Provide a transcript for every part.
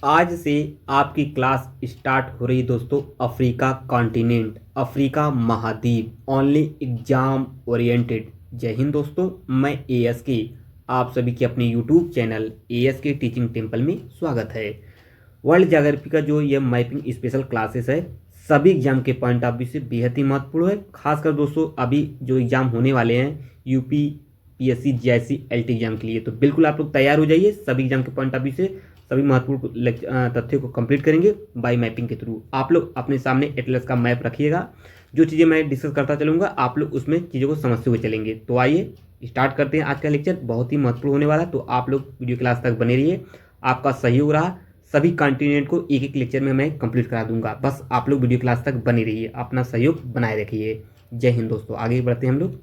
आज से आपकी क्लास स्टार्ट हो रही दोस्तों। अफ्रीका कॉन्टिनेंट, अफ्रीका महाद्वीप, ओनली एग्जाम ओरिएंटेड। जय हिंद दोस्तों, मैं एएस के आप सभी के अपने यूट्यूब चैनल एएस के टीचिंग टेम्पल में स्वागत है। वर्ल्ड ज्योग्राफी का जो ये मैपिंग स्पेशल क्लासेस है सभी एग्जाम के पॉइंट ऑफ व्यू से बेहद ही महत्वपूर्ण है। खासकर दोस्तों अभी जो एग्जाम होने वाले हैं UP PSC GIC LT exam के लिए, तो बिल्कुल आप लोग तैयार हो जाइए। सभी एग्जाम के पॉइंट ऑफ व्यू से सभी महत्वपूर्ण तथ्यों को कंप्लीट करेंगे बाय मैपिंग के थ्रू। आप लोग अपने सामने एटलस का मैप रखिएगा। जो चीज़ें मैं डिस्कस करता चलूँगा आप लोग उसमें चीज़ों को समझते हुए चलेंगे। तो आइए स्टार्ट करते हैं। आज का लेक्चर बहुत ही महत्वपूर्ण होने वाला है, तो आप लोग वीडियो क्लास तक बने रहिए। आपका सहयोग रहा, सभी कॉन्टिनेंट को एक एक लेक्चर में मैं कंप्लीट करा दूंगा। बस आप लोग वीडियो क्लास तक बने रहिए, अपना सहयोग बनाए रखिए। जय हिंद दोस्तों, आगे बढ़ते हैं हम लोग।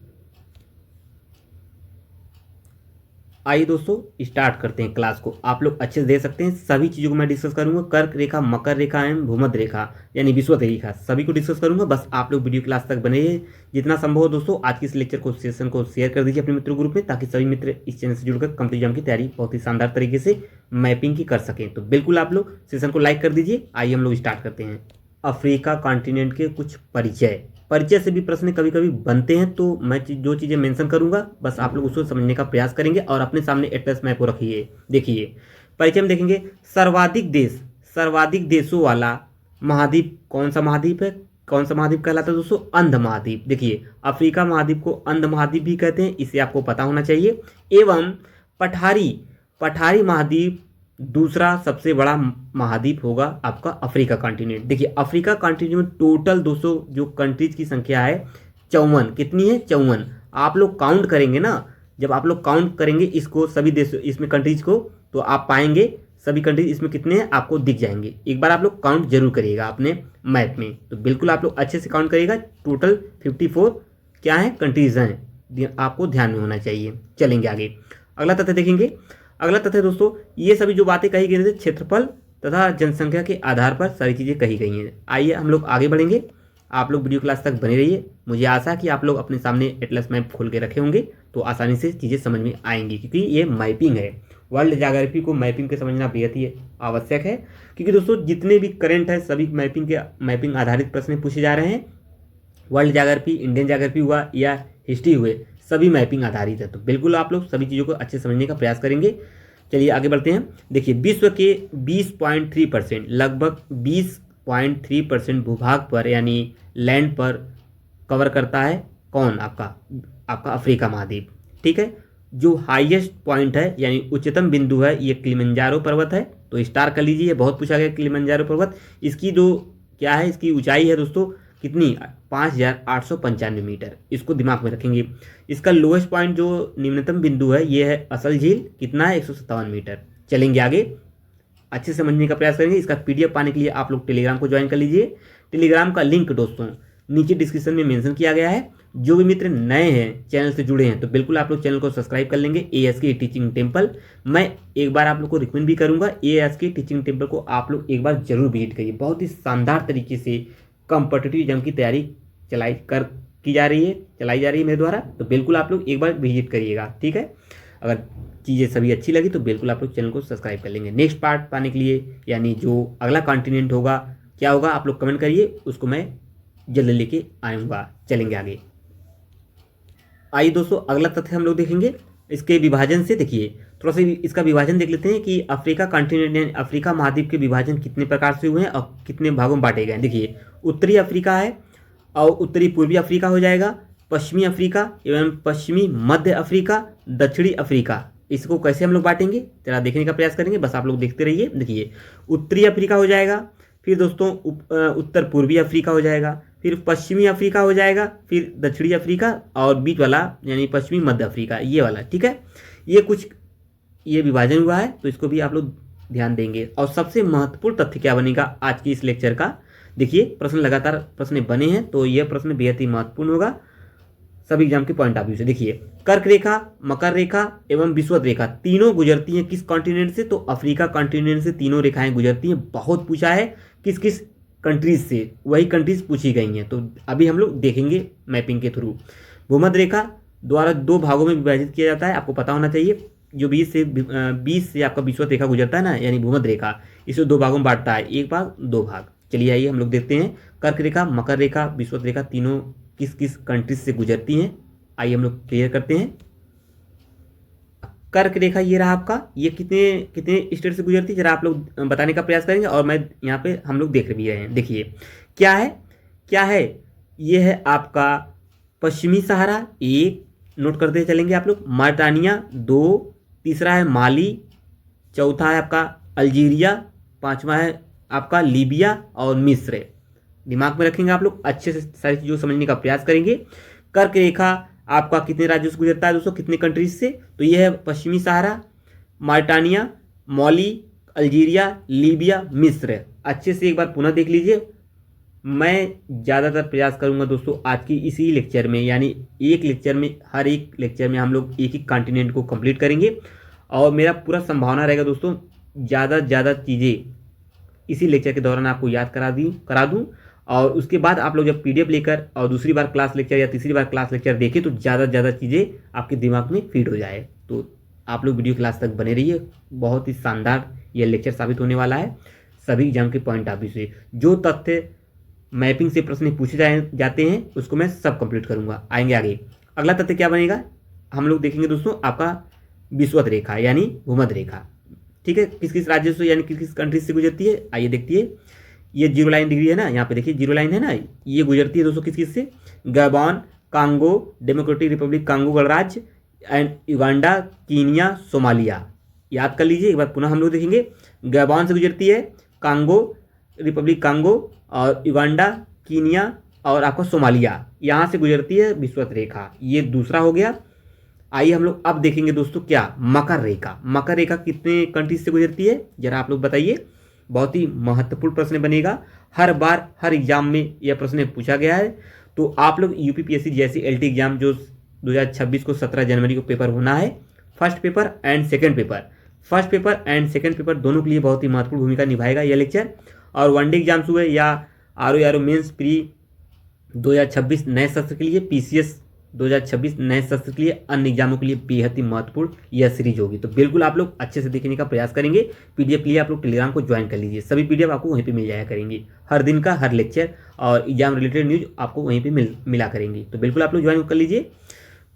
आइए दोस्तों स्टार्ट करते हैं क्लास को। आप लोग अच्छे से दे सकते हैं। सभी चीज़ों को मैं डिस्कस करूंगा। कर्क रेखा, मकर रेखा एवं भूमध्य रेखा यानी विषुवत रेखा सभी को डिस्कस करूंगा। बस आप लोग वीडियो क्लास तक बने रहिए। जितना संभव हो दोस्तों आज के इस लेक्चर को सेशन को शेयर कर दीजिए अपने मित्रों ग्रुप में, ताकि सभी मित्र इस चैनल से जुड़कर कॉम्पिटिटिव एग्जाम की तैयारी बहुत ही शानदार तरीके से मैपिंग की कर सकें। तो बिल्कुल आप लोग सेशन को लाइक कर दीजिए। आइए हम लोग स्टार्ट करते हैं। अफ्रीका कॉन्टिनेंट के कुछ परिचय से भी प्रश्न कभी कभी बनते हैं, तो मैं जो चीज़ें मेंशन करूंगा बस आप लोग उसको समझने का प्रयास करेंगे और अपने सामने एटलस मैप को रखिए। देखिए परिचय में देखेंगे सर्वाधिक देशों वाला महाद्वीप कौन सा महाद्वीप है, कौन सा महाद्वीप कहलाता है दोस्तों? अंध महाद्वीप। देखिए अफ्रीका महाद्वीप को अंध महाद्वीप भी कहते हैं, इसे आपको पता होना चाहिए। एवं पठारी महाद्वीप दूसरा सबसे बड़ा महाद्वीप होगा आपका अफ्रीका कॉन्टिनेंट। देखिए अफ्रीका कॉन्टिनेंट में टोटल 200 जो कंट्रीज की संख्या है 54। कितनी है? 54। आप लोग काउंट करेंगे ना, जब आप लोग काउंट करेंगे इसको सभी देश इसमें कंट्रीज को, तो आप पाएंगे सभी कंट्रीज इसमें कितने हैं आपको दिख जाएंगे। एक बार आप लोग काउंट जरूर करिएगा अपने मैप में, तो बिल्कुल आप लोग अच्छे से काउंट करिएगा। टोटल 54 क्या है कंट्रीज हैं, आपको ध्यान में होना चाहिए। चलेंगे आगे, अगला तथ्य देखेंगे। अगला तथ्य दोस्तों ये सभी जो बातें कही गई थी क्षेत्रफल तथा जनसंख्या के आधार पर सारी चीज़ें कही गई हैं। आइए हम लोग आगे बढ़ेंगे। आप लोग वीडियो क्लास तक बने रहिए। मुझे आशा है कि आप लोग अपने सामने एटलस मैप खोल के रखे होंगे, तो आसानी से चीज़ें समझ में आएंगी, क्योंकि ये मैपिंग है। वर्ल्ड ज्योग्राफी को मैपिंग के समझना बेहद ही आवश्यक है, क्योंकि दोस्तों जितने भी करंट है सभी मैपिंग आधारित प्रश्न पूछे जा रहे हैं। वर्ल्ड ज्योग्राफी, इंडियन ज्योग्राफी हुआ या हिस्ट्री हुए, सभी मैपिंग आधारित है। तो बिल्कुल आप लोग सभी चीज़ों को अच्छे समझने का प्रयास करेंगे। चलिए आगे बढ़ते हैं। देखिए विश्व के 20.3% लगभग 20.3% भूभाग पर यानी लैंड पर कवर करता है कौन? आपका अफ्रीका महाद्वीप। ठीक है, जो हाईएस्ट पॉइंट है यानी उच्चतम बिंदु है ये किलिमंजारो पर्वत है। तो स्टार कर लीजिए, बहुत पूछा गया किलिमंजारो पर्वत। इसकी जो क्या है, इसकी ऊंचाई है दोस्तों कितनी? 5895 मीटर। इसको दिमाग में रखेंगे। इसका लोएस्ट पॉइंट जो निम्नतम बिंदु है ये है असल झील, कितना है? 157 मीटर। चलेंगे आगे, अच्छे से समझने का प्रयास करेंगे। इसका पीडीएफ पाने के लिए आप लोग टेलीग्राम को ज्वाइन कर लीजिए। टेलीग्राम का लिंक दोस्तों नीचे डिस्क्रिप्शन में मेंशन किया गया है। जो भी मित्र नए हैं चैनल से जुड़े हैं तो बिल्कुल आप लोग चैनल को सब्सक्राइब कर लेंगे। एएस के टीचिंग टेम्पल, मैं एक बार आप लोग को रिकमेंड भी करूंगा, एएस के टीचिंग टेम्पल को आप लोग एक बार जरूर विजिट करिए। बहुत ही शानदार तरीके से कॉम्पिटिटिव एग्जाम की तैयारी चलाई जा रही है मेरे द्वारा। तो बिल्कुल आप लोग एक बार विजिट करिएगा। ठीक है, अगर चीज़ें सभी अच्छी लगी तो बिल्कुल आप लोग चैनल को सब्सक्राइब कर लेंगे। नेक्स्ट पार्ट पाने के लिए यानी जो अगला कॉन्टिनेंट होगा क्या होगा आप लोग कमेंट करिए, उसको मैं जल्दी लेके आऊँगा। चलेंगे आगे। आइए दोस्तों अगला तथ्य हम लोग देखेंगे इसके विभाजन से। देखिए थोड़ा सा इसका विभाजन देख लेते हैं कि अफ्रीका कॉन्टिनेंट यानी अफ्रीका महाद्वीप के विभाजन कितने प्रकार से हुए हैं और कितने भागों में बांटे गए हैं। देखिए उत्तरी अफ्रीका है और उत्तरी पूर्वी अफ्रीका हो जाएगा, पश्चिमी अफ्रीका एवं पश्चिमी मध्य अफ्रीका, दक्षिणी अफ्रीका। इसको कैसे हम लोग बांटेंगे जरा देखने का प्रयास करेंगे, बस आप लोग देखते रहिए। देखिए उत्तरी अफ्रीका हो जाएगा, फिर दोस्तों उत्तर पूर्वी अफ्रीका हो जाएगा, फिर पश्चिमी अफ्रीका हो जाएगा, फिर दक्षिणी अफ्रीका और बीच वाला यानी पश्चिमी मध्य अफ्रीका, ये वाला। ठीक है, ये विभाजन हुआ है, तो इसको भी आप लोग ध्यान देंगे। और सबसे महत्वपूर्ण तथ्य क्या बनेगा आज की इस लेक्चर का? देखिए प्रश्न लगातार प्रश्न बने हैं, तो यह प्रश्न बेहद ही महत्वपूर्ण होगा सभी एग्जाम के पॉइंट ऑफ व्यू से। देखिए कर्क रेखा, मकर रेखा एवं विषुवत रेखा तीनों गुजरती हैं किस कॉन्टिनेंट से? तो अफ्रीका कॉन्टिनेंट से तीनों रेखाएं गुजरती हैं। बहुत पूछा है किस किस कंट्रीज से, वही कंट्रीज पूछी गई हैं, तो अभी हम लोग देखेंगे मैपिंग के थ्रू। भूमध्य रेखा द्वारा 2 भागों में विभाजित किया जाता है, आपको पता होना चाहिए। जो 20 से आपका विषुवत रेखा गुजरता है ना, यानी भूमध्य रेखा, इसे दो भागों में बांटता है, एक भाग दो भाग। चलिए आइए हम लोग देखते हैं कर्क रेखा, मकर रेखा, विषुवत रेखा तीनों किस किस कंट्रीज से गुजरती हैं। आइए हम लोग क्लियर करते हैं। कर्क रेखा ये रहा आपका, ये कितने कितने स्टेट से गुजरती है जरा आप लोग बताने का प्रयास करेंगे, और मैं यहाँ पे हम लोग देख भी रहे हैं। देखिए क्या है, क्या है, ये है आपका पश्चिमी सहारा, एक नोट करते चलेंगे आप लोग, मॉरिटानिया दो, तीसरा है माली, चौथा है आपका अल्जीरिया, पांचवा है आपका लीबिया और मिस्र। दिमाग में रखेंगे आप लोग, अच्छे से सारी चीज़ों को समझने का प्रयास करेंगे। कर्क रेखा आपका कितने राज्यों से गुजरता है दोस्तों, कितने कंट्रीज से, तो ये है पश्चिमी सहारा, मॉरिटानिया, माली, अल्जीरिया, लीबिया, मिस्र। अच्छे से एक बार पुनः देख लीजिए। मैं ज़्यादातर प्रयास करूंगा दोस्तों आज की इसी लेक्चर में, यानी एक लेक्चर में, हर एक लेक्चर में हम लोग एक एक कॉन्टिनेंट को कंप्लीट करेंगे, और मेरा पूरा संभावना रहेगा दोस्तों ज़्यादा से ज़्यादा चीज़ें इसी लेक्चर के दौरान आपको याद करा दूँ, और उसके बाद आप लोग जब PDF लेकर और दूसरी बार क्लास लेक्चर या तीसरी बार क्लास लेक्चर देखें तो ज़्यादा से ज़्यादा चीज़ें आपके दिमाग में फीड हो जाए। तो आप लोग वीडियो क्लास तक बने रहिए, बहुत ही शानदार ये लेक्चर साबित होने वाला है सभी एग्जाम के पॉइंट ऑफ व्यू से। जो तथ्य मैपिंग से प्रश्न पूछे जाते हैं उसको मैं सब कंप्लीट करूँगा। आएंगे आगे, अगला तथ्य क्या बनेगा, हम लोग देखेंगे दोस्तों आपका विषुवत रेखा यानी भूमध्य रेखा, ठीक है, किस किस राज्य से यानी किस किस कंट्री से गुजरती है। आइए देखिए, ये जीरो लाइन डिग्री है ना, यहाँ पे देखिए जीरो लाइन है ना, ये गुजरती है दोस्तों किस किस से, Gabon, Congo, democratic Republic Congo गणराज्य एंड युगांडा, कीनिया, सोमालिया। याद कर लीजिए एक बार पुनः हम लोग देखेंगे, गैबॉन से गुजरती है, कांगो रिपब्लिक कांगो और युगांडा, कीनिया और आपका सोमालिया, यहाँ से गुजरती है विषुवत रेखा। ये दूसरा हो गया। आइए हम लोग अब देखेंगे दोस्तों क्या, मकर रेखा। मकर रेखा कितने कंट्रीज से गुजरती है जरा आप लोग बताइए, बहुत ही महत्वपूर्ण प्रश्न बनेगा, हर बार हर एग्जाम में यह प्रश्न पूछा गया है। तो आप लोग UPPSC जैसी LT एग्जाम जो 2026 को 17 जनवरी को पेपर होना है, first paper and second paper दोनों के लिए बहुत ही महत्वपूर्ण भूमिका निभाएगा यह लेक्चर। और वनडे एग्जाम्स हुए या RO मेंस प्री 2026 नए सत्र के लिए, PCS 2026 नए सत्र के लिए, अन्य एग्जामों के लिए बेहद ही महत्वपूर्ण यह सीरीज होगी। तो बिल्कुल आप लोग अच्छे से देखने का प्रयास करेंगे। PDF के लिए आप लोग टेलीग्राम को ज्वाइन कर लीजिए, सभी PDF आपको वहीं पे मिल जाया करेंगी, हर दिन का हर लेक्चर और एग्जाम रिलेटेड न्यूज आपको वहीं पे मिला करेंगी। तो बिल्कुल आप लोग ज्वाइन कर लीजिए।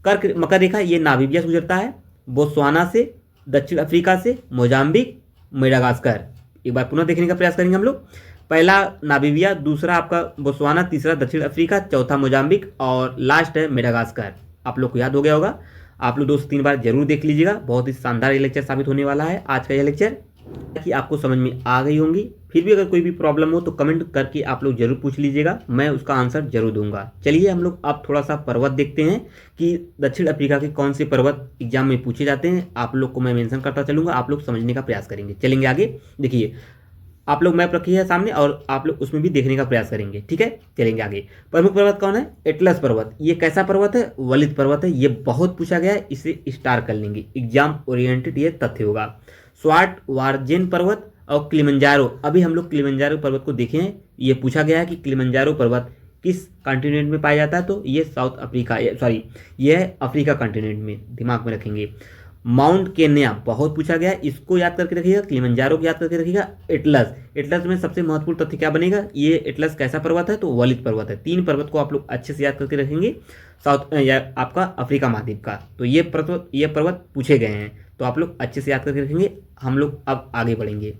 कर्क मकर रेखा ये नामीबिया से गुजरता है, बोत्सवाना से, दक्षिण अफ्रीका से, मोजाम्बिक, मेडागास्कर। एक बार पुनः देखने का प्रयास करेंगे हम लोग, पहला नामीबिया, दूसरा आपका बोत्सवाना, तीसरा दक्षिण अफ्रीका, चौथा मोजाम्बिक और लास्ट है मेडागास्कर। आप लोग को याद हो गया होगा, आप लोग 2 से 3 बार जरूर देख लीजिएगा। बहुत ही शानदार ये लेक्चर साबित होने वाला है आज का यह लेक्चर, कि आपको समझ में आ गई होंगी। फिर भी अगर कोई भी प्रॉब्लम हो तो कमेंट करके आप लोग जरूर पूछ लीजिएगा, मैं उसका आंसर जरूर दूंगा। चलिए हम लोग अब थोड़ा सा पर्वत देखते हैं कि दक्षिण अफ्रीका के कौन से पर्वत एग्जाम में पूछे जाते हैं। आप लोग को मैं मेंशन करता चलूंगा, आप लोग समझने का प्रयास करेंगे। चलेंगे आगे, देखिए आप लोग मैप रखिए है सामने और आप लोग उसमें भी देखने का प्रयास करेंगे, ठीक है। चलेंगे आगे, प्रमुख पर्वत कौन है, एटलस पर्वत। ये कैसा पर्वत है, वलित पर्वत है, ये बहुत पूछा गया है, इसे स्टार कर लेंगे, एग्जाम ओरिएंटेड ये तथ्य होगा। स्वाट वारजेन पर्वत और किलिमंजारो, अभी हम लोग किलिमंजारो पर्वत को देखे हैं, ये पूछा गया है कि किलिमंजारो पर्वत किस कॉन्टिनेंट में पाया जाता है, तो ये साउथ अफ्रीका, सॉरी ये है अफ्रीका कॉन्टिनेंट में, दिमाग में रखेंगे। माउंट केन्या बहुत पूछा गया है, इसको याद करके रखिएगा, किलिमंजारो को याद करके रखिएगा। एटलस में सबसे महत्वपूर्ण तथ्य क्या बनेगा, ये एटलस कैसा पर्वत है, तो वलित पर्वत है। 3 पर्वत को आप लोग अच्छे से याद करके रखेंगे, साउथ या आपका अफ्रीका महाद्वीप का। तो ये पर्वत पूछे गए हैं, तो आप लोग अच्छे से याद करके रखेंगे। हम लोग अब आगे बढ़ेंगे,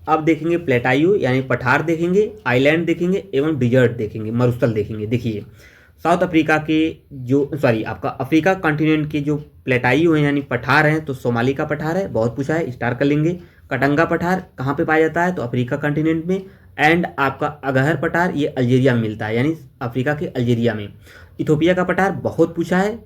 अब देखेंगे प्लेटायू यानी पठार देखेंगे, आइलैंड देखेंगे एवं डिजर्ट देखेंगे, मरुस्थल देखेंगे। देखिए साउथ अफ्रीका के आपका अफ्रीका कॉन्टिनेंट के जो प्लेटायू हैं यानी पठार हैं, तो सोमाली का पठार है, बहुत पूछा है, स्टार कर लेंगे। कटंगा पठार कहाँ पे पाया जाता है, तो अफ्रीका कॉन्टिनेंट में। एंड आपका अगहर पठार ये अल्जीरिया में मिलता है, यानी अफ्रीका के अल्जीरिया में। इथोपिया का पठार बहुत पूछा है,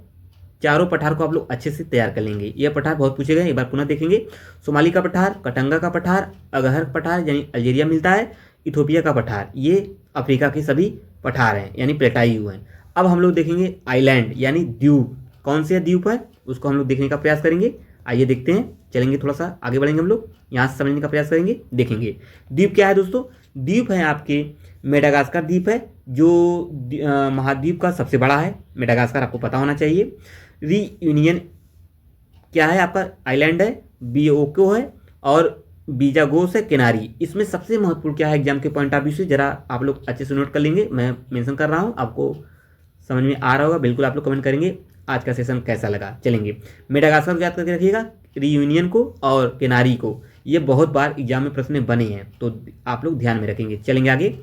चारों पठार को आप लोग अच्छे से तैयार कर लेंगे, ये पठार बहुत पूछे गए, एक बार पुनः देखेंगे। सोमाली का पठार, कटंगा का पठार, अगहर पठार यानी अल्जीरिया मिलता है, इथोपिया का पठार, ये अफ्रीका के सभी पठार हैं यानी प्लेटायू हैं। अब हम लोग देखेंगे आइलैंड यानी द्वीप, कौन से द्वीप है उसको हम लोग देखने का प्रयास करेंगे। आइए देखते हैं, चलेंगे थोड़ा सा आगे बढ़ेंगे, हम लोग यहाँ से समझने का प्रयास करेंगे, देखेंगे द्वीप क्या है दोस्तों। द्वीप है आपके मेडागास्कर द्वीप है, जो महाद्वीप का सबसे बड़ा है, मेडागास्कर आपको पता होना चाहिए। रीयूनियन क्या है आपका, आइलैंड है, बियोको है और बीजागोस है किनारी। इसमें सबसे महत्वपूर्ण क्या है एग्जाम के पॉइंट ऑफ व्यू से, जरा आप लोग अच्छे से नोट कर लेंगे, मैं मेंशन कर रहा हूँ, आपको समझ में आ रहा होगा, बिल्कुल आप लोग कमेंट करेंगे आज का सेशन कैसा लगा। चलेंगे, मेडागास्कर को याद करके रखिएगा, रियूनियन को और किनारी को, ये बहुत बार एग्जाम में प्रश्न बने हैं तो आप लोग ध्यान में रखेंगे। चलेंगे आगे,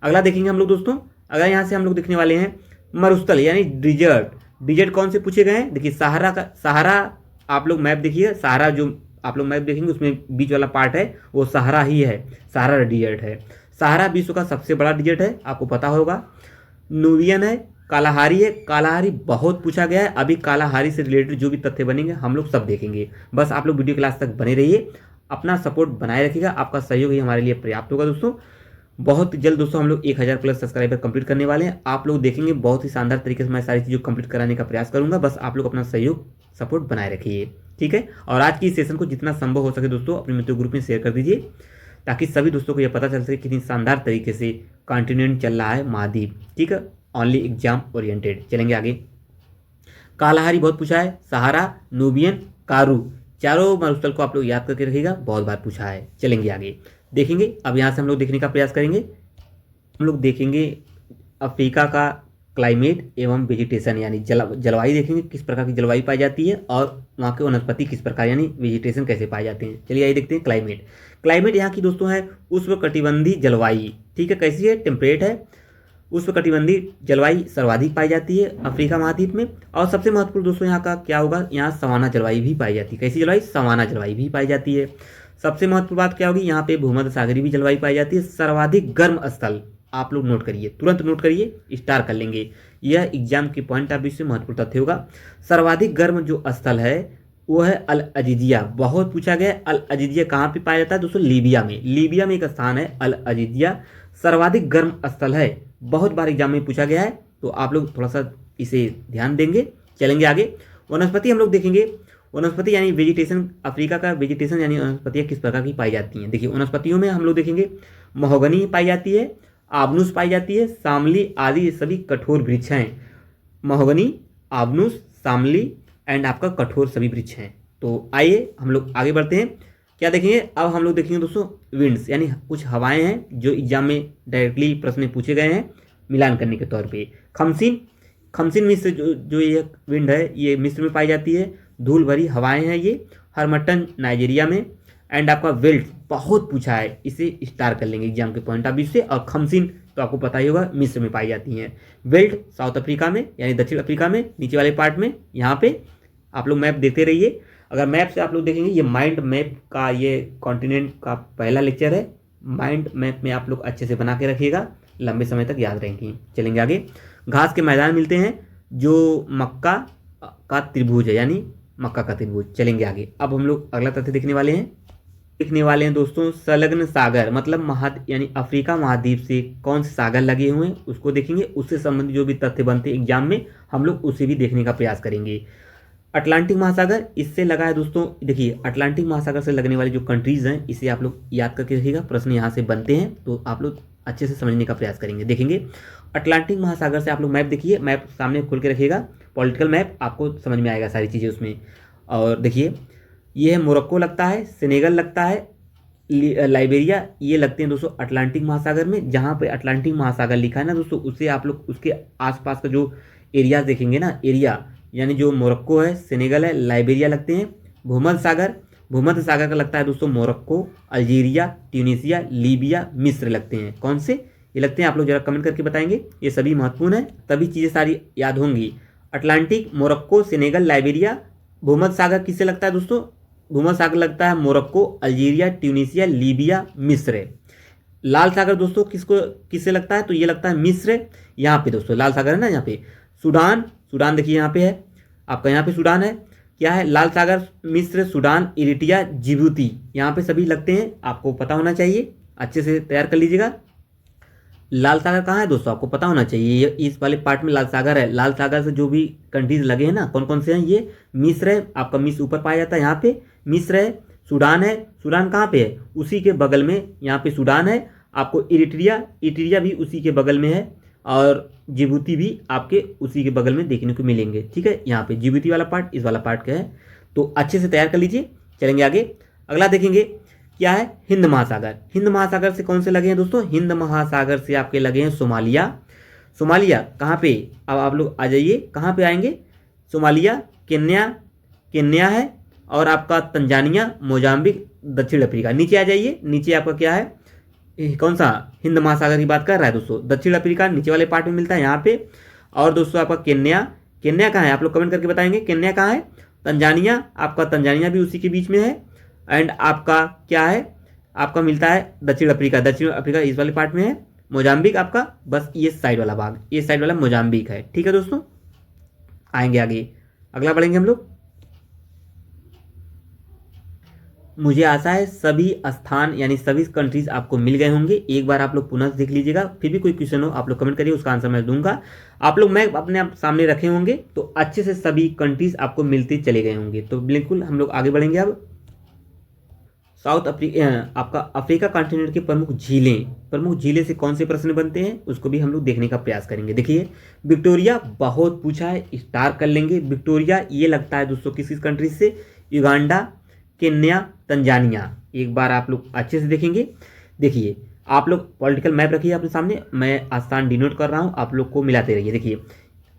अगला देखेंगे हम लोग दोस्तों। अगर यहाँ से हम लोग देखने वाले हैं मरुस्थल यानी डिजर्ट। डिजर्ट कौन से पूछे गए हैं, देखिए सहारा का, सहारा आप लोग मैप देखिए, सहारा जो आप लोग मैप देखेंगे उसमें बीच वाला पार्ट है वो सहारा ही है, सहारा डिजर्ट है। सहारा विश्व का सबसे बड़ा डिजर्ट है, आपको पता होगा। नूबियन है, कालाहारी है, कालाहारी बहुत पूछा गया है, अभी कालाहारी से रिलेटेड जो भी तथ्य बनेंगे हम लोग सब देखेंगे। बस आप लोग वीडियो क्लास तक बने रहिए, अपना सपोर्ट बनाए रखिएगा, आपका सहयोग ही हमारे लिए पर्याप्त होगा दोस्तों। बहुत जल्द दोस्तों हम लोग 1000 प्लस सब्सक्राइबर कंप्लीट करने वाले हैं, आप लोग देखेंगे बहुत ही शानदार तरीके से मैं सारी चीज़ों कंप्लीट कराने का प्रयास करूंगा, बस आप लोग अपना सहयोग सपोर्ट बनाए रखिए, ठीक है। और आज की सेशन को जितना संभव हो सके दोस्तों अपने मित्रों ग्रुप में शेयर कर दीजिए, ताकि सभी दोस्तों को यह पता चल सके कितनी शानदार तरीके से कॉन्टिनेंट चल रहा है महाद्वीप, ठीक है, ओनली एग्जाम ओरिएंटेड। चलेंगे आगे, कालाहारी बहुत पूछा है, सहारा, नूबियन, कारू, चारों मरुस्थल को आप लोग याद करके रखिएगा, बहुत बार पूछा है। चलेंगे आगे देखेंगे, अब यहाँ से हम लोग देखने का प्रयास करेंगे, हम लोग देखेंगे अफ्रीका का क्लाइमेट एवं वेजिटेशन यानी जलवायु देखेंगे, किस प्रकार की जलवायु पाई जाती है और वहाँ के वनस्पति किस प्रकार यानी वेजिटेशन कैसे पाए जाते हैं। चलिए आइए देखते हैं क्लाइमेट। क्लाइमेट यहाँ की दोस्तों है उष्णकटिबंधीय जलवायु, ठीक है, कैसी है, टेम्परेट है, उष्णकटिबंधीय जलवायु सर्वाधिक पाई जाती है अफ्रीका महाद्वीप में। और सबसे महत्वपूर्ण दोस्तों यहाँ का क्या होगा, यहाँ सवाना जलवायु भी पाई जाती है, कैसी जलवायु, सवाना जलवायु भी पाई जाती है। सबसे महत्वपूर्ण बात क्या होगी, यहाँ पे भूमध्य सागरीय भी जलवायु पाई जाती है। सर्वाधिक गर्म स्थल आप लोग नोट करिए, तुरंत नोट करिए, स्टार कर लेंगे, यह एग्जाम के पॉइंट ऑफ व्यू से महत्वपूर्ण तथ्य होगा। सर्वाधिक गर्म जो स्थल है वो है अल अजीजिया, बहुत पूछा गया है। अल अजीजिया कहाँ पे पाया जाता है दोस्तों, लीबिया में, लीबिया में एक स्थान है अल अजीजिया, सर्वाधिक गर्म स्थल है, बहुत बार एग्जाम में पूछा गया है, तो आप लोग थोड़ा सा इसे ध्यान देंगे। चलेंगे आगे, वनस्पति हम लोग देखेंगे, वनस्पति यानी वेजिटेशन, अफ्रीका का वेजिटेशन यानी वनस्पतियाँ किस प्रकार की पाई जाती हैं। देखिए वनस्पतियों में हम लोग देखेंगे महोगनी पाई जाती है, आबनूस पाई जाती है, सामली आदि, ये सभी कठोर वृक्ष हैं। महोगनी, आबनूस, सामली एंड आपका कठोर सभी वृक्ष हैं। तो आइए हम लोग आगे बढ़ते हैं, क्या देखेंगे, अब हम लोग देखेंगे दोस्तों विंड्स यानी कुछ हवाएं हैं जो एग्जाम में डायरेक्टली प्रश्न पूछे गए हैं मिलान करने के तौर पे। खमसिन, खमसिन मिस्र जो ये विंड है ये मिस्र में पाई जाती है, धूल भरी हवाएं हैं ये। हरमटन नाइजीरिया में, एंड आपका वेल्ट बहुत पूछा है, इसे स्टार कर लेंगे एग्जाम के पॉइंट ऑफ व्यू से। और खमसिन तो आपको पता ही होगा मिस्र में पाई जाती हैं। वेल्ट साउथ अफ्रीका में यानी दक्षिण अफ्रीका में, नीचे वाले पार्ट में, यहाँ पे आप लोग मैप देखते रहिए। अगर मैप से आप लोग देखेंगे, ये माइंड मैप का ये कॉन्टिनेंट का पहला लेक्चर है, माइंड मैप में आप लोग अच्छे से बना के रखिएगा, लंबे समय तक याद रहेंगी। चलेंगे आगे, घास के मैदान मिलते हैं जो मक्का का त्रिभुज है यानी मक्का का त्रिभुज। चलेंगे आगे, अब हम लोग अगला तथ्य देखने वाले हैं दोस्तों संलग्न सागर, मतलब यानी अफ्रीका महाद्वीप से कौन से सागर लगे हुए हैं उसको देखेंगे, उससे संबंधित जो भी तथ्य बनते हैं एग्जाम में हम लोग उसे भी देखने का प्रयास करेंगे। अटलांटिक महासागर इससे लगा है दोस्तों, देखिए अटलांटिक महासागर से लगने वाली जो कंट्रीज़ हैं इसे आप लोग याद करके रखिएगा, प्रश्न यहाँ से बनते हैं तो आप लोग अच्छे से समझने का प्रयास करेंगे। देखेंगे अटलांटिक महासागर से आप लोग मैप देखिए, मैप सामने खोल के रखिएगा, पॉलिटिकल मैप, आपको समझ में आएगा सारी चीज़ें उसमें। और देखिए ये है मोरक्को लगता है, सेनेगल लगता है, लाइबेरिया, ये लगते हैं दोस्तों अटलांटिक महासागर में। जहाँ पे अटलांटिक महासागर लिखा है ना दोस्तों, उससे आप लोग उसके आसपास का जो एरियाज देखेंगे ना, एरिया यानी जो मोरक्को है, सेनेगल है, लाइबेरिया लगते हैं। भूमध्य सागर, भूमध्य सागर का लगता है दोस्तों मोरक्को, अल्जीरिया, ट्यूनीसिया, लीबिया, मिस्र लगते हैं। कौन से ये लगते हैं आप लोग जरा कमेंट करके बताएंगे, ये सभी महत्वपूर्ण है, तभी चीज़ें सारी याद होंगी। Atlantic, Morocco, Senegal, Liberia. भूमध्य सागर किससे लगता है दोस्तों, भूमध्य सागर लगता है मोरक्को, अल्जीरिया, ट्यूनीसिया, लीबिया, मिस्र। लाल सागर दोस्तों किससे लगता है, तो ये लगता है मिस्र। यहाँ पे दोस्तों लाल सागर है ना, यहाँ पे सूडान, सूडान देखिए यहाँ पे है आपका, यहाँ पे सूडान है, क्या है लाल सागर, मिस्र, सूडान, इरिट्रिया, जिबूती, यहाँ पे सभी लगते हैं, आपको पता होना चाहिए, अच्छे से तैयार कर लीजिएगा। लाल सागर कहाँ है दोस्तों, आपको पता होना चाहिए, ये इस वाले पार्ट में लाल सागर है। लाल सागर से जो भी कंट्रीज लगे हैं ना, कौन कौन से हैं, ये मिस्र है, आपका मिस्र ऊपर पाया जाता है, यहाँ पे मिस्र है, सूडान है, सूडान कहाँ पे है, उसी के बगल में यहाँ पे सूडान है। आपको इरिट्रिया, इरिट्रिया भी उसी के बगल में है, और जिबूती भी आपके उसी के बगल में देखने को मिलेंगे, ठीक है। यहाँ पे जिबूती वाला पार्ट इस वाला पार्ट का है। तो अच्छे से तैयार कर लीजिए। चलेंगे आगे। अगला देखेंगे क्या है, हिंद महासागर। हिंद महासागर से कौन से लगे हैं दोस्तों, हिंद महासागर से आपके लगे हैं सोमालिया। सोमालिया कहाँ पे, अब आप लोग आ जाइए, कहाँ पे आएंगे, सोमालिया, केन्या, केन्या है, और आपका तंजानिया, मोजाम्बिक, दक्षिण अफ्रीका। नीचे आ जाइए, नीचे आपका क्या है, कौन सा, हिंद महासागर की बात कर रहा है दोस्तों, दक्षिण अफ्रीका नीचे वाले पार्ट में मिलता है यहाँ पे। और दोस्तों आपका केन्या, केन्या कहाँ है, आप लोग कमेंट करके बताएंगे केन्या कहाँ है। तंजानिया, आपका तंजानिया भी उसी के बीच में है। एंड आपका क्या है, आपका मिलता है दक्षिण अफ्रीका, दक्षिण अफ्रीका इस वाले पार्ट में है। मोजाम्बिक आपका बस ये साइड वाला भाग, ये साइड वाला मोजाम्बिक है। ठीक है दोस्तों, आएंगे आगे, अगला बढ़ेंगे हम लोग। मुझे आशा है सभी स्थान यानी सभी कंट्रीज आपको मिल गए होंगे। एक बार आप लोग पुनः देख लीजिएगा, फिर भी कोई क्वेश्चन हो आप लोग कमेंट करिए, उसका आंसर मैं दूंगा। आप लोग मैं अपने आप सामने रखे होंगे तो अच्छे से सभी कंट्रीज आपको मिलते चले गए होंगे। तो बिल्कुल हम लोग आगे बढ़ेंगे अब। साउथ अफ्रीका, आपका अफ्रीका कॉन्टिनेंट की प्रमुख झीलें, प्रमुख झीलें से कौन से प्रश्न बनते हैं उसको भी हम लोग देखने का प्रयास करेंगे। देखिए विक्टोरिया बहुत पूछा है, स्टार कर लेंगे। विक्टोरिया ये लगता है दोस्तों किस किस कंट्री से, युगांडा, केन्या, तंजानिया। एक बार आप लोग अच्छे से देखेंगे। देखिए आप लोग पॉलिटिकल मैप रखिए अपने सामने, मैं स्थान डिनोट कर रहा हूँ, आप लोग को मिलाते रहिए। देखिए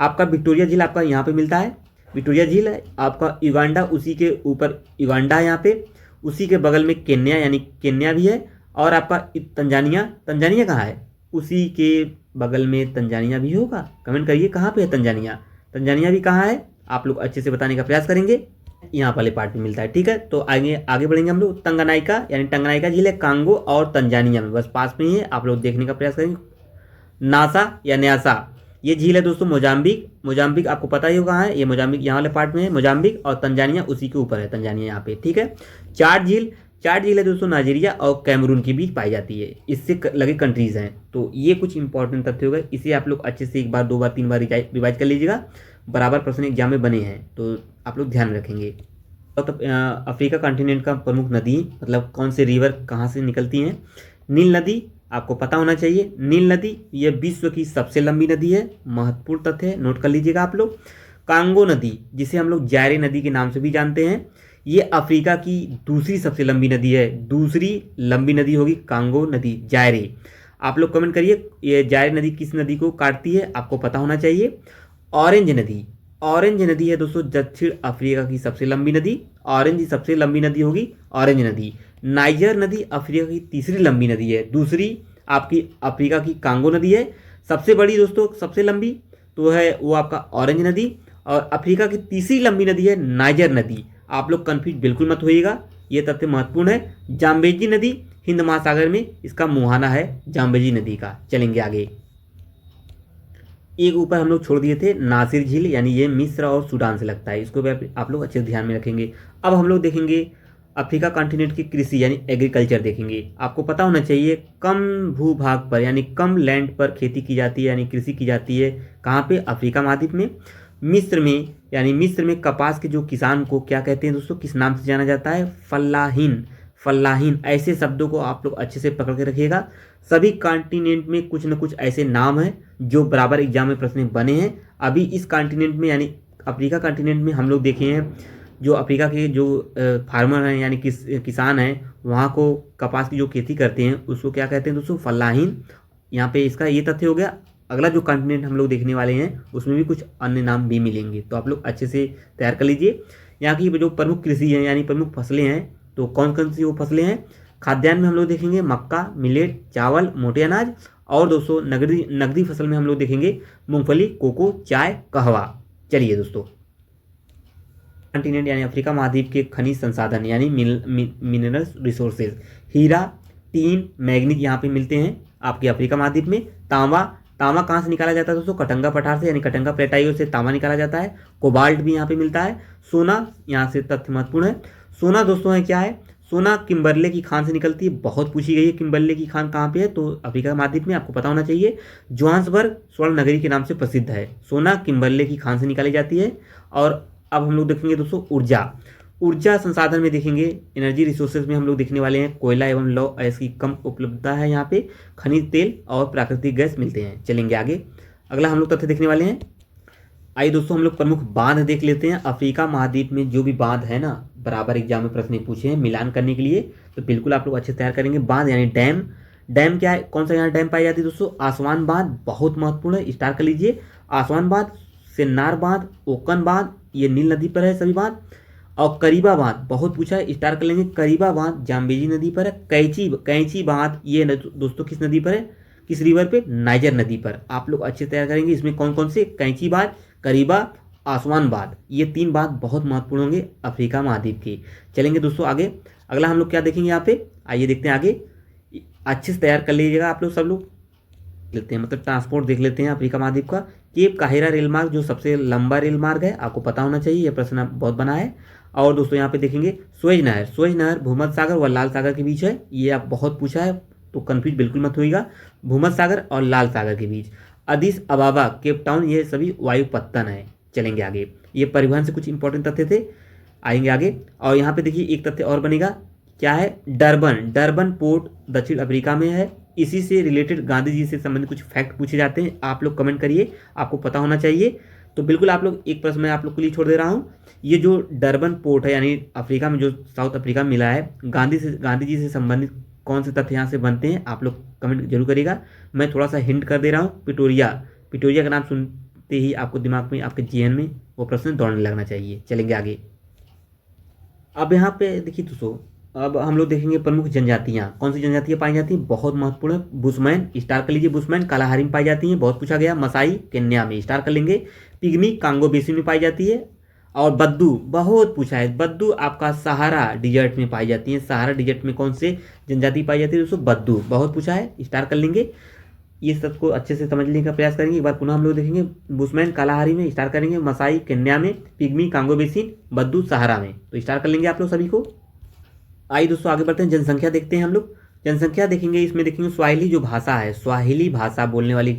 आपका विक्टोरिया झील आपका यहाँ पे मिलता है, विक्टोरिया झील है। आपका युगांडा उसी के ऊपर युगांडा है यहाँ पे, उसी के बगल में केन्या यानी केन्या भी है। और आपका तंजानिया, तंजानिया कहाँ है, उसी के बगल में तंजानिया भी होगा। कमेंट करिए कहाँ पे है तंजानिया, तंजानिया भी कहाँ है, आप लोग अच्छे से बताने का प्रयास करेंगे। यहाँ वाले पार्ट में मिलता है। ठीक है, तो आगे आगे बढ़ेंगे हम लोग। तंगनाइका यानी टंगनाइका झील है कांगो और तंजानिया में, बस पास में ही है, आप लोग देखने का प्रयास करेंगे। नासा या न्यासा, ये झील है दोस्तों मोजाम्बिक, मोजाम्बिक आपको पता ही होगा कहाँ है, ये मोजाम्बिक यहाँ वाले पार्ट में है मोजाम्बिक, और तंजानिया उसी के ऊपर है, तंजानिया यहाँ पे। ठीक है, चार झील, चार झील है दोस्तों नाइजीरिया और कैमरून के बीच पाई जाती है, इससे लगे कंट्रीज हैं। तो ये कुछ इंपॉर्टेंट तथ्य हो गए, इसे आप लोग अच्छे से एक बार, दो बार, तीन बार रिवाइज कर लीजिएगा, बराबर प्रश्न एग्जाम में बने हैं तो आप लोग ध्यान रखेंगे। तो अफ्रीका कॉन्टिनेंट का प्रमुख नदी, मतलब कौन से रिवर कहाँ से निकलती हैं, नील नदी आपको पता होना चाहिए। नील नदी ये विश्व की सबसे लंबी नदी है, महत्वपूर्ण तथ्य है, नोट कर लीजिएगा आप लोग। कांगो नदी जिसे हम लोग जायरे नदी के नाम से भी जानते हैं, ये अफ्रीका की दूसरी सबसे लंबी नदी है, दूसरी लंबी नदी होगी कांगो नदी, जायरे। आप लोग कमेंट करिए ये जायरे नदी किस नदी को काटती है, आपको पता होना चाहिए। ऑरेंज नदी, ऑरेंज नदी है दोस्तों दक्षिण अफ्रीका की सबसे लंबी नदी, ऑरेंज सबसे लंबी नदी होगी ऑरेंज नदी। नाइजर नदी अफ्रीका की तीसरी लंबी नदी है, दूसरी आपकी अफ्रीका की कांगो नदी है। सबसे बड़ी दोस्तों सबसे लंबी तो है वो आपका ऑरेंज नदी, और अफ्रीका की तीसरी लंबी नदी है नाइजर नदी। आप लोग कन्फ्यूज बिल्कुल मत होइएगा, ये तथ्य महत्वपूर्ण है। जाम्बेजी नदी हिंद महासागर में इसका मुहाना है जाम्बेजी नदी का। चलेंगे आगे, एक ऊपर हम लोग छोड़ दिए थे नासिर झील, यानी ये मिस्र और सूडान से लगता है, इसको भी आप लोग अच्छे से ध्यान में रखेंगे। अब हम लोग देखेंगे अफ्रीका कॉन्टिनेंट की कृषि यानी एग्रीकल्चर देखेंगे। आपको पता होना चाहिए कम भूभाग पर यानी कम लैंड पर खेती की जाती है यानी कृषि की जाती है, कहाँ पे, अफ्रीका महाद्वीप में। मिस्र में, यानी मिस्र में कपास के जो किसान को क्या कहते हैं दोस्तों, किस नाम से जाना जाता है, फल्लाहीन, फल्लाहीन। ऐसे शब्दों को आप लोग अच्छे से पकड़ के रखिएगा। सभी कॉन्टिनेंट में कुछ न कुछ ऐसे नाम हैं जो बराबर एग्जाम में प्रश्न बने हैं। अभी इस कॉन्टिनेंट में यानी अफ्रीका कॉन्टिनेंट में हम लोग देखे हैं जो अफ्रीका के जो फार्मर हैं यानी किसान हैं, वहाँ को कपास की जो खेती करते हैं उसको क्या कहते हैं दोस्तों, फल्लाहीन। यहाँ पे इसका ये तथ्य हो गया। अगला जो कॉन्टिनेंट हम लोग देखने वाले हैं उसमें भी कुछ अन्य नाम भी मिलेंगे, तो आप लोग अच्छे से तैयार कर लीजिए। यहाँ की जो प्रमुख कृषि है यानी प्रमुख फसलें हैं, तो कौन कौन सी वो फसलें हैं। खाद्यान्न में हम लोग देखेंगे मक्का, मिलेट, चावल, मोटे अनाज, और दोस्तों नगदी फसल में हम लोग देखेंगे मूंगफली, कोको, चाय, कहवा। चलिए दोस्तों, कॉन्टिनेंट यानी अफ्रीका महाद्वीप के खनिज संसाधन यानी मिनरल्स रिसोर्सेज, हीरा, टीन, मैग्नीज यहाँ पे मिलते हैं आपके अफ्रीका महाद्वीप में। तांबा, तांबा कहाँ से निकाला जाता है दोस्तों, कटंगा पठार से यानी कटंगा प्लेटाइयो से तांबा निकाला जाता है। कोबाल्ट भी यहाँ पे मिलता है। सोना, यहाँ से तथ्य महत्वपूर्ण है। सोना दोस्तों है क्या है, सोना किम्बरले की खान से निकलती है, बहुत पूछी गई है किम्बरले की खान कहाँ पे है, तो अफ्रीका महाद्वीप में, आपको पता होना चाहिए। जोहान्सबर्ग स्वर्ण नगरी के नाम से प्रसिद्ध है, सोना किम्बरले की खान से निकाली जाती है। और अब हम लोग देखेंगे दोस्तों ऊर्जा, ऊर्जा संसाधन में देखेंगे एनर्जी रिसोर्सेज में हम लोग देखने वाले हैं कोयला एवं लौह अयस्क की कम उपलब्धता है, यहाँ पे खनिज तेल और प्राकृतिक गैस मिलते हैं। चलेंगे आगे, अगला हम लोग तथ्य देखने वाले हैं आइए दोस्तों हम लोग प्रमुख बांध देख लेते हैं। अफ्रीका महाद्वीप में जो भी बांध है ना, बराबर एग्जाम में प्रश्न पूछे हैं मिलान करने के लिए, तो बिल्कुल आप लोग अच्छे से तैयार करेंगे। बांध यानी डैम। डैम क्या है, कौन सा यहाँ डैम पाई जाती है दोस्तों? आसवान बांध, बहुत महत्वपूर्ण है, स्टार कर लीजिए। आसवान बांध, सिन्नार बांध, ओकन बांध, ये नील नदी पर है सभी बांध। और करीबा बांध बहुत पूछा है, स्टार कर लेंगे। करीबा बांध जाम्बेजी नदी पर है। कैंची कैंची बांध ये दोस्तों किस नदी पर है, किस रिवर पे? नाइजर नदी पर। आप लोग अच्छे तैयार करेंगे। इसमें कौन कौन से? कैंची बांध, करीबा, आसवान बांध, ये 3 बांध बहुत महत्वपूर्ण होंगे अफ्रीका महाद्वीप के। चलेंगे दोस्तों आगे। अगला हम लोग क्या देखेंगे यहाँ पे, आइए देखते हैं आगे। अच्छे से तैयार कर लीजिएगा आप लोग, सब लोग लेते हैं, मतलब ट्रांसपोर्ट देख लेते हैं अफ्रीका महाद्वीप का। केप काहिरा रेल मार्ग जो सबसे लंबा रेल मार्ग है, आपको पता होना चाहिए, यह प्रश्न बहुत बना है। और दोस्तों यहाँ पे देखेंगे सुएज नहर। सुएज नहर भूमध्य सागर व लाल सागर के बीच है, ये आप बहुत पूछा है, तो कंफ्यूज बिल्कुल मत होइएगा, भूमध्य सागर और लाल सागर के बीच। अदिस अबाबा, केप टाउन, ये सभी वायुपत्तन है। चलेंगे आगे। ये परिवहन से कुछ इंपॉर्टेंट तथ्य थे, आएंगे आगे। और यहाँ पे देखिए एक तथ्य और बनेगा, क्या है? डरबन। डरबन पोर्ट दक्षिण अफ्रीका में है। इसी से रिलेटेड गांधी जी से संबंधित कुछ फैक्ट पूछे जाते हैं, आप लोग कमेंट करिए, आपको पता होना चाहिए। तो बिल्कुल आप लोग एक प्रश्न मैं आप लोग के लिए छोड़ दे रहा हूँ। ये जो डरबन पोर्ट है यानी अफ्रीका में, जो साउथ अफ्रीका में मिला है, गांधी जी से संबंधित कौन से तथ्य यहाँ से बनते हैं, आप लोग कमेंट जरूर करिएगा। मैं थोड़ा सा हिंट कर दे रहा हूँ, पिटोरिया। पिटोरिया का नाम सुनते ही आपको दिमाग में, आपके जेएन में वो प्रश्न दौड़ने लगना चाहिए। चलेंगे आगे। अब यहाँ पे देखिए दोस्तों, अब हम लोग देखेंगे प्रमुख जनजातियाँ। कौन सी जनजातियाँ पाई जाती हैं, बहुत महत्वपूर्ण है। बुशमैन, स्टार कर लीजिए। बुशमैन कालाहारी में पाई जाती हैं, बहुत पूछा गया। मसाई केन्या में, स्टार कर लेंगे। पिग्मी कांगो बेसिन में पाई जाती है। और बद्दू, बहुत पूछा है। बद्दू आपका सहारा डिजर्ट में पाई जाती है। सहारा डिजर्ट में कौन से जनजाति पाई जाती है दोस्तों? बद्दू, बहुत पूछा है, स्टार कर लेंगे। ये सबको अच्छे से समझने का प्रयास करेंगे। एक बार पुनः हम लोग देखेंगे। बुशमैन कालाहारी में, स्टार करेंगे। मसाई केन्या में, पिग्मी कांगो बेसिन, बद्दू सहारा में, तो स्टार कर लेंगे आप लोग सभी को। आइए दोस्तों आगे बढ़ते हैं। जनसंख्या देखते हैं हम लोग। जनसंख्या देखेंगे, इसमें देखेंगे स्वाहिली जो भाषा है, स्वाहिली भाषा बोलने वाले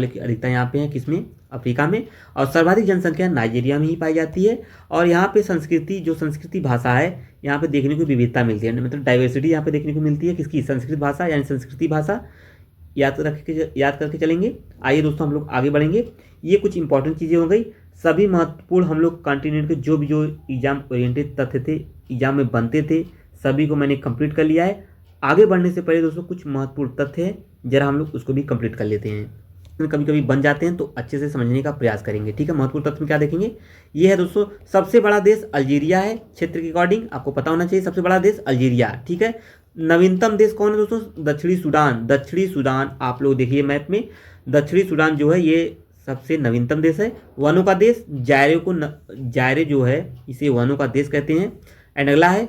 की अधिकता यहाँ पे है, किसमें? अफ्रीका में। और सर्वाधिक जनसंख्या नाइजीरिया में ही पाई जाती है। और यहाँ पे संस्कृति भाषा है, यहाँ पे देखने को विविधता मिलती है, मतलब डाइवर्सिटी यहाँ पे देखने को मिलती है। किसकी? संस्कृत भाषा यानी संस्कृति भाषा। याद करके चलेंगे। आइए दोस्तों हम लोग आगे बढ़ेंगे। ये कुछ इंपॉर्टेंट चीज़ें हो गई। सभी महत्वपूर्ण हम लोग कॉन्टिनेंट के जो एग्जाम ओरिएंटेड तथ्य थे, एग्जाम में बनते थे, सभी को मैंने कंप्लीट कर लिया है। आगे बढ़ने से पहले दोस्तों कुछ महत्वपूर्ण तथ्य है, जरा हम लोग उसको भी कंप्लीट कर लेते हैं। कभी कभी बन जाते हैं तो अच्छे से समझने का प्रयास करेंगे, ठीक है। महत्वपूर्ण तथ्य में क्या देखेंगे, ये है दोस्तों, सबसे बड़ा देश अल्जीरिया है। क्षेत्र के अकॉर्डिंग आपको पता होना चाहिए, सबसे बड़ा देश अल्जीरिया, ठीक है। नवीनतम देश कौन है दोस्तों? दक्षिणी सूडान। दक्षिणी सूडान आप लोग देखिए मैप में, दक्षिणी सूडान जो है ये सबसे नवीनतम देश है। वनों का देश, जायरे जो है इसे वनों का देश कहते हैं। एंड अगला है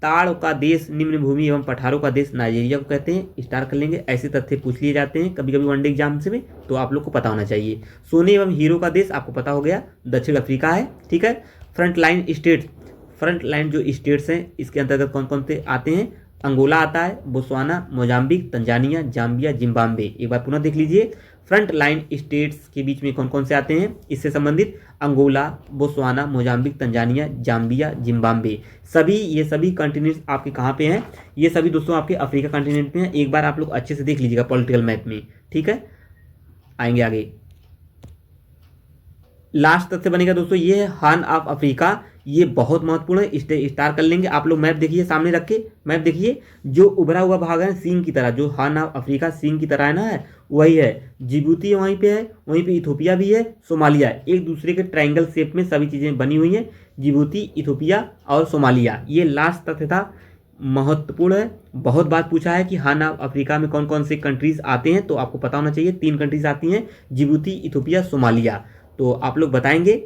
ताड़ का देश, निम्न भूमि एवं पठारों का देश नाइजीरिया को कहते हैं, स्टार कर लेंगे। ऐसे तथ्य पूछ लिए जाते हैं कभी कभी वनडे एग्जाम से में, तो आप लोग को पता होना चाहिए। सोने एवं हीरो का देश आपको पता हो गया, दक्षिण अफ्रीका है, ठीक है। फ्रंट लाइन जो स्टेट्स हैं इसके अंतर्गत कौन कौन से आते हैं? अंगोला आता है, Botswana, Mozambique, Tanzania, Zambia, Zimbabwe. एक बार पुनः देख लीजिए, फ्रंट लाइन स्टेट्स के बीच में कौन कौन से आते हैं इससे संबंधित? Angola, Botswana, Mozambique, Tanzania, Zambia, Zimbabwe. ये सभी कॉन्टिनेंट्स आपके कहाँ पे हैं? ये सभी दोस्तों आपके अफ्रीका कॉन्टिनेंट में हैं। एक बार आप लोग अच्छे से देख लीजिएगा पॉलिटिकल मैप में, ठीक है। आएंगे आगे। लास्ट तथ्य बनेगा दोस्तों, ये है हॉर्न ऑफ अफ्रीका, ये बहुत महत्वपूर्ण है, स्टार कर लेंगे। आप लोग मैप देखिए, सामने रख के मैप देखिए, जो उभरा हुआ भाग है सींग की तरह, जो हॉर्न ऑफ अफ्रीका सींग की तरह है ना, वही है। जिबूती वहीं पे है, वहीं पे इथोपिया भी है, सोमालिया, एक दूसरे के ट्रायंगल शेप में सभी चीज़ें बनी हुई हैं, जिबूती, इथोपिया और सोमालिया। ये लास्ट तथ्य था, महत्वपूर्ण है, बहुत बात पूछा है कि हॉर्न ऑफ अफ्रीका में कौन कौन से कंट्रीज आते हैं, तो आपको पता होना चाहिए 3 कंट्रीज आती हैं, जिबूती, इथोपिया, सोमालिया। तो आप लोग बताएंगे।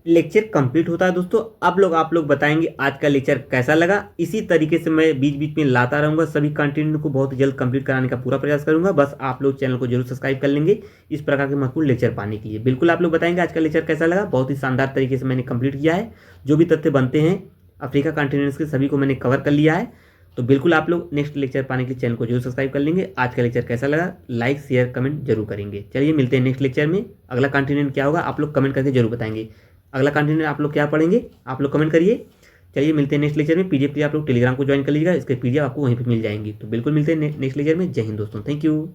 लेक्चर कंप्लीट होता है दोस्तों। आप लोग बताएंगे आज का लेक्चर कैसा लगा। इसी तरीके से मैं बीच बीच में लाता रहूंगा, सभी कंटेंट को बहुत जल्द कंप्लीट कराने का पूरा प्रयास करूंगा। बस आप लोग चैनल को जरूर सब्सक्राइब कर लेंगे इस प्रकार के महत्वपूर्ण लेक्चर पाने के लिए। बिल्कुल आप लोग बताएंगे आज का लेक्चर कैसा लगा। बहुत ही शानदार तरीके से मैंने कंप्लीट किया है, जो भी तथ्य बनते हैं अफ्रीका कॉन्टिनेंट्स के सभी को मैंने कवर कर लिया है। तो बिल्कुल आप लोग नेक्स्ट लेक्चर पाने के लिए चैनल को जरूर सब्सक्राइब कर लेंगे। आज का लेक्चर कैसा लगा, लाइक शेयर कमेंट जरूर करेंगे। चलिए मिलते हैं नेक्स्ट लेक्चर में। अगला कॉन्टिनेंट क्या होगा आप लोग कमेंट करके जरूर बताएंगे। अगला कॉन्टिनेंट आप लोग क्या पढ़ेंगे आप लोग कमेंट करिए। चलिए मिलते हैं नेक्स्ट लेक्चर में। पीडीएफ के लिए आप लोग टेलीग्राम को ज्वाइन कर लीजिएगा, इसके पीडीएफ आपको वहीं पर मिल जाएंगी। तो बिल्कुल मिलते हैं नेक्स्ट लेक्चर में। जय हिंद दोस्तों, थैंक यू।